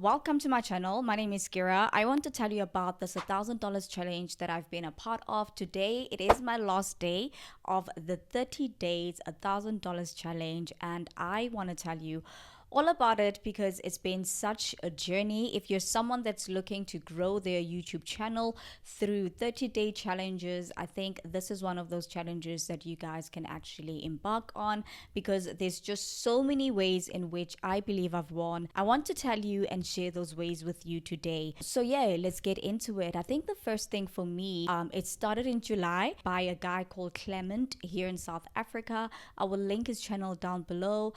welcome to my channel. My name is Kira. I want to tell you about this $1,000 challenge that I've been a part of. Today, it is my last day of the 30 days $1,000 challenge, and I want to tell you all about it because it's been such a journey. If you're someone that's looking to grow their YouTube channel through 30-day challenges, I think this is one of those challenges that you guys can actually embark on because there's just so many ways in which I believe I've won. I want to tell you and share those ways with you today. So yeah, let's get into it. I think the first thing for me, it started in July by a guy called Clement here in South Africa. I will link his channel down below.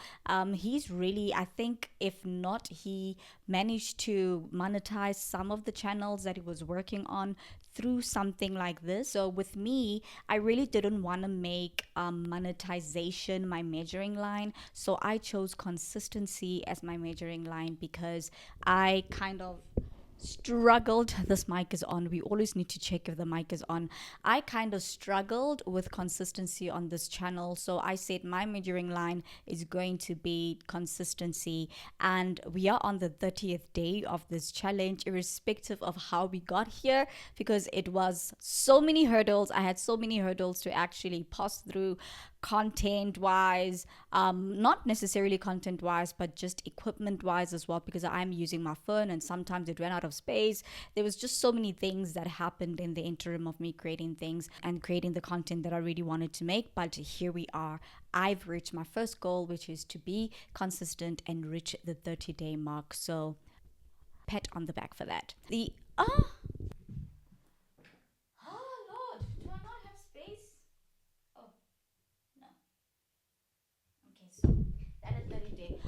He's really, I think if not, he managed to monetize some of the channels that he was working on through something like this. So with me, I really didn't want to make monetization my measuring line. So I chose consistency as my measuring line because I kind of struggled. This mic is on. We always need to check if the mic is on. I kind of struggled with consistency on this channel, so I said my measuring line is going to be consistency, and we are on the 30th day of this challenge, irrespective of how we got here, because it was so many hurdles. I had so many hurdles to actually pass through, content wise, not necessarily content wise, but just equipment wise as well, because I'm using my phone and sometimes it ran out of space. There was just so many things that happened in the interim of me creating things and creating the content that I really wanted to make. But here we are. I've reached my first goal, which is to be consistent and reach the 30-day mark. So pat on the back for that. Oh Lord, do I not have space? Oh no. Okay, so that is 30 day.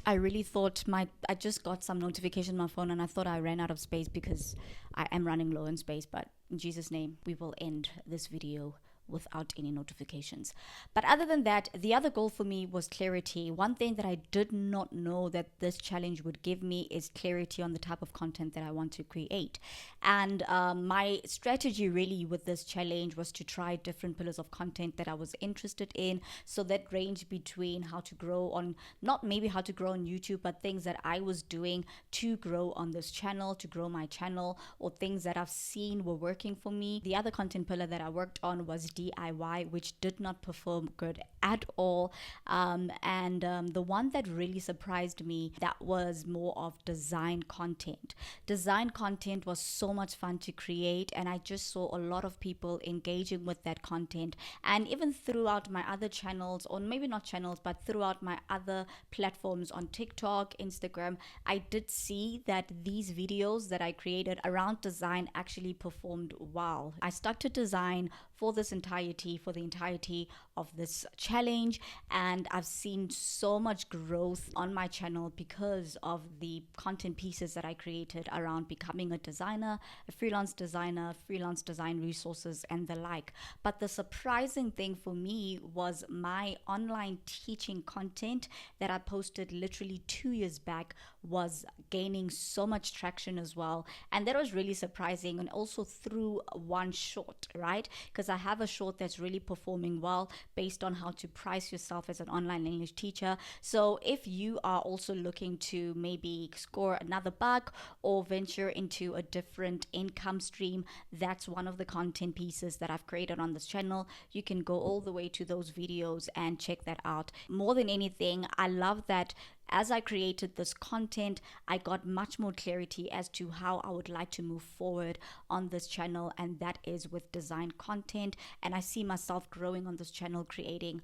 I really thought I just got some notification on my phone and I thought I ran out of space because I am running low in space, but in Jesus' name, we will end this video without any notifications. But other than that, the other goal for me was clarity. One thing that I did not know that this challenge would give me is clarity on the type of content that I want to create. And my strategy really with this challenge was to try different pillars of content that I was interested in. So that range between how to grow on, not maybe how to grow on YouTube, but things that I was doing to grow on this channel, to grow my channel, or things that I've seen were working for me. The other content pillar that I worked on was DIY, which did not perform good at all. The one that really surprised me, that was more of design content. Design content was so much fun to create, and I just saw a lot of people engaging with that content. And even throughout my other channels, or maybe not channels, but throughout my other platforms on TikTok, Instagram, I did see that these videos that I created around design actually performed well. I stuck to design for the entirety of this challenge, and I've seen so much growth on my channel because of the content pieces that I created around becoming a designer, a freelance designer, freelance design resources, and the like. But the surprising thing for me was my online teaching content that I posted literally 2 years back was gaining so much traction as well, and that was really surprising. And also through one short, right? Because I have a short that's really performing well based on how to price yourself as an online English teacher. So if you are also looking to maybe score another buck or venture into a different income stream, that's one of the content pieces that I've created on this channel. You can go all the way to those videos and check that out. More than anything, I love that as I created this content, I got much more clarity as to how I would like to move forward on this channel, and that is with design content. And I see myself growing on this channel, creating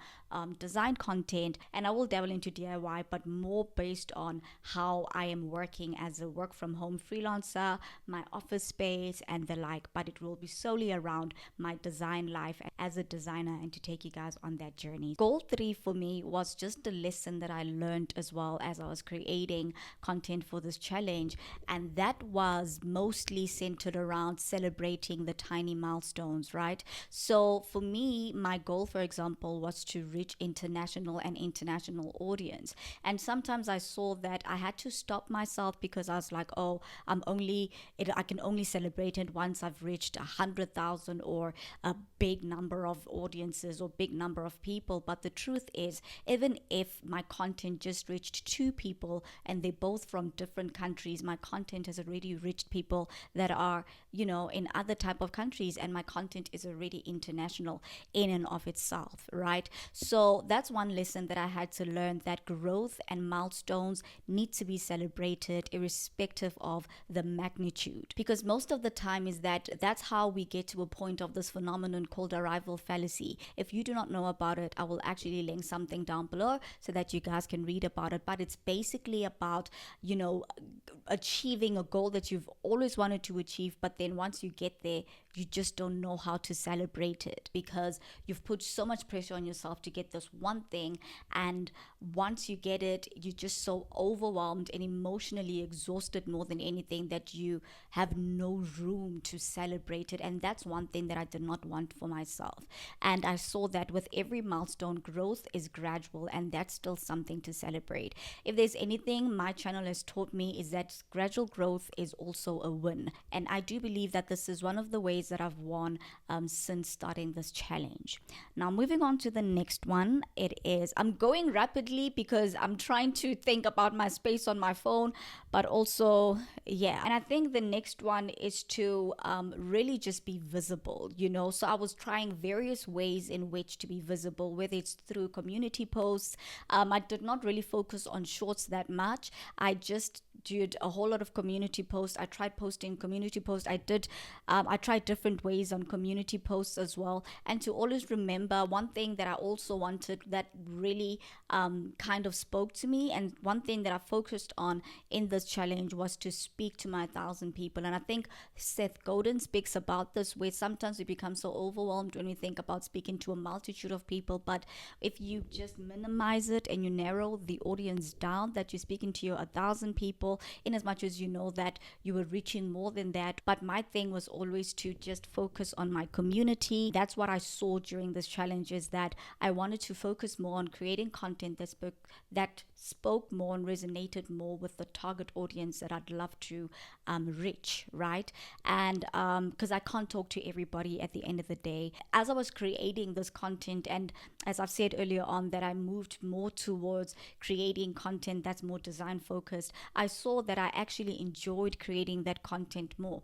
design content, and I will dabble into DIY, but more based on how I am working as a work from home freelancer, my office space, and the like. But it will be solely around my design life as a designer and to take you guys on that journey. Goal 3 for me was just a lesson that I learned as well as I was creating content for this challenge, and that was mostly centered around celebrating the tiny milestones, right? So for me, my goal, for example, was to reach international audience, and sometimes I saw that I had to stop myself because I was like, oh, I can only celebrate it once I've reached 100,000 or a big number of audiences or big number of people. But the truth is, even if my content just reached reached two people and they're both from different countries. My content has already reached people that are, in other type of countries, and my content is already international in and of itself, right? So that's one lesson that I had to learn, that growth and milestones need to be celebrated irrespective of the magnitude, because most of the time is that's how we get to a point of this phenomenon called arrival fallacy. If you do not know about it, I will actually link something down below so that you guys can read about it. But it's basically about, achieving a goal that you've always wanted to achieve, but then once you get there, you just don't know how to celebrate it because you've put so much pressure on yourself to get this one thing, and once you get it, you're just so overwhelmed and emotionally exhausted more than anything that you have no room to celebrate it. And that's one thing that I did not want for myself, and I saw that with every milestone, growth is gradual, and that's still something to celebrate. If there's anything my channel has taught me, is that gradual growth is also a win, and I do believe that this is one of the ways that I've won since starting this challenge. Now, moving on to the next one, I'm going rapidly because I'm trying to think about my space on my phone, but also, yeah. And I think the next one is to really just be visible, So I was trying various ways in which to be visible, whether it's through community posts. I did not really focus on shorts that much. I just did a whole lot of community posts. I tried posting community posts. I tried different ways on community posts as well. And to always remember, one thing that I also wanted that really kind of spoke to me, and one thing that I focused on in this challenge was to speak to my 1,000 people. And I think Seth Godin speaks about this, where sometimes we become so overwhelmed when we think about speaking to a multitude of people. But if you just minimize it and you narrow the audience down, that you're speaking to your 1,000 people, in as much as you know that you were reaching more than that. But my thing was always to just focus on my community. That's what I saw during this challenge, is that I wanted to focus more on creating content that spoke more and resonated more with the target audience that I'd love to reach, right? And because I can't talk to everybody at the end of the day. As I was creating this content, and as I've said earlier on, that I moved more towards creating content that's more design focused, I saw that I actually enjoyed creating that content more,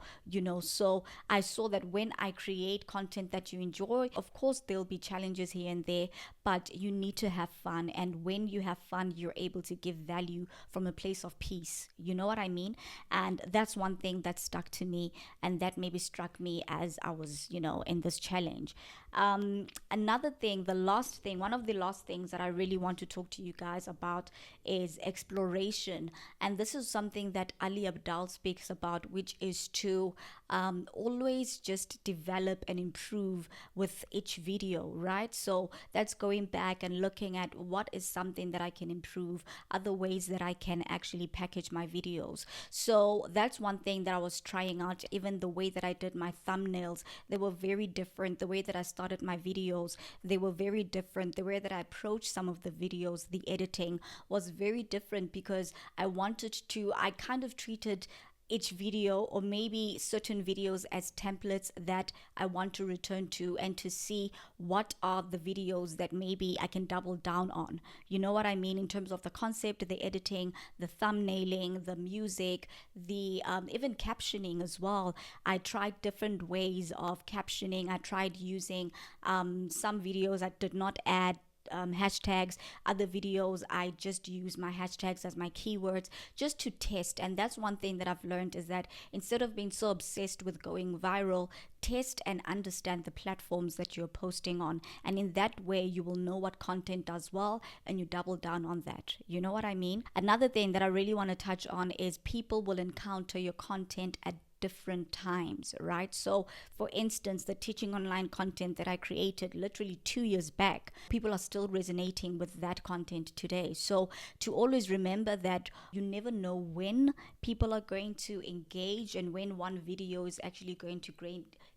So I saw that when I create content that you enjoy, of course, there'll be challenges here and there, but you need to have fun. And when you have fun, you're able to give value from a place of peace. You know what I mean? And that's one thing that stuck to me, and that maybe struck me as I was, in this challenge. Another thing, one of the last things that I really want to talk to you guys about is exploration. And this is something that Ali Abdal speaks about, which is to always just develop and improve with each video, right? So that's going back and looking at what is something that I can improve, other ways that I can actually package my videos. So that's one thing that I was trying out. Even the way that I did my thumbnails, they were very different. The way that I started my videos, they were very different. The way that I approached some of the videos, the editing was very different, because I kind of treated each video, or maybe certain videos, as templates that I want to return to, and to see what are the videos that maybe I can double down on. You know what I mean? In terms of the concept, the editing, the thumbnailing, the music, the even captioning as well. I tried different ways of captioning. I tried using some videos I did not add hashtags. Other videos, I just use my hashtags as my keywords just to test. And that's one thing that I've learned, is that instead of being so obsessed with going viral, test and understand the platforms that you're posting on. And in that way, you will know what content does well, and you double down on that. You know what I mean? Another thing that I really want to touch on is people will encounter your content at different times, right? So for instance, the teaching online content that I created literally 2 years back, people are still resonating with that content today. So to always remember that you never know when people are going to engage and when one video is actually going to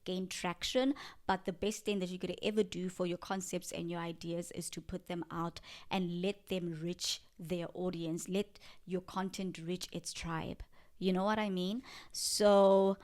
gain traction. But the best thing that you could ever do for your concepts and your ideas is to put them out and let them reach their audience. Let your content reach its tribe. You know what I mean? So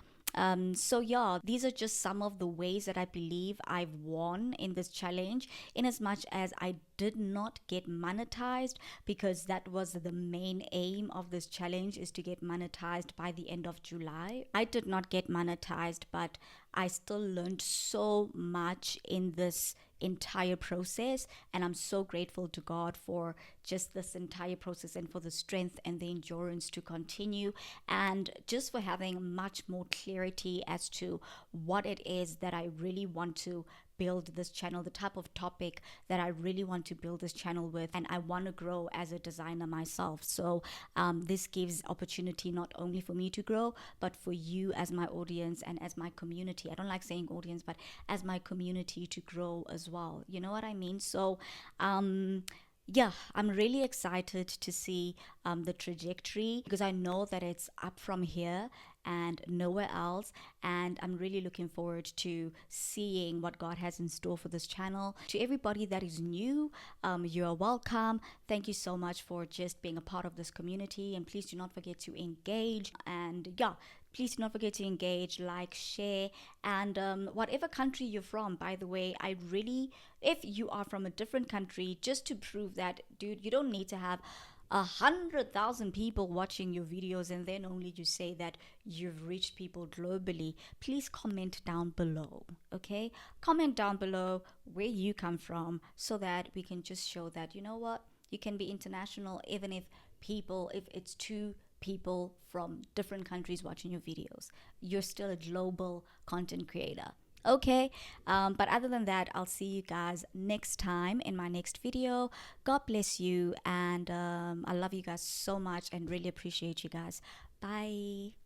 So yeah, these are just some of the ways that I believe I've won in this challenge, in as much as I did not get monetized, because that was the main aim of this challenge, is to get monetized by the end of July. I did not get monetized, but I still learned so much in this entire process, and I'm so grateful to God for just this entire process, and for the strength and the endurance to continue, and just for having much more clarity as to what it is that I really want to build this channel, the type of topic that I really want to build this channel with, and I want to grow as a designer myself. So this gives opportunity not only for me to grow, but for you as my audience and as my community. I don't like saying audience, but as my community to grow as well. You know what I mean? So yeah, I'm really excited to see the trajectory, because I know that it's up from here and nowhere else. And I'm really looking forward to seeing what God has in store for this channel. To everybody that is new, you are welcome. Thank you so much for just being a part of this community. And please do not forget to engage. And yeah, please do not forget to engage, like, share, and whatever country you're from. By the way, I really, if you are from a different country, just to prove that, dude, you don't need to have 100,000 people watching your videos and then only you say that you've reached people globally. Please comment down below. Okay, comment down below where you come from, so that we can just show that, you know what, you can be international, even if people, if it's two people from different countries watching your videos, you're still a global content creator. Okay, but other than that, I'll see you guys next time in my next video. God bless you, and I love you guys so much and really appreciate you guys. Bye.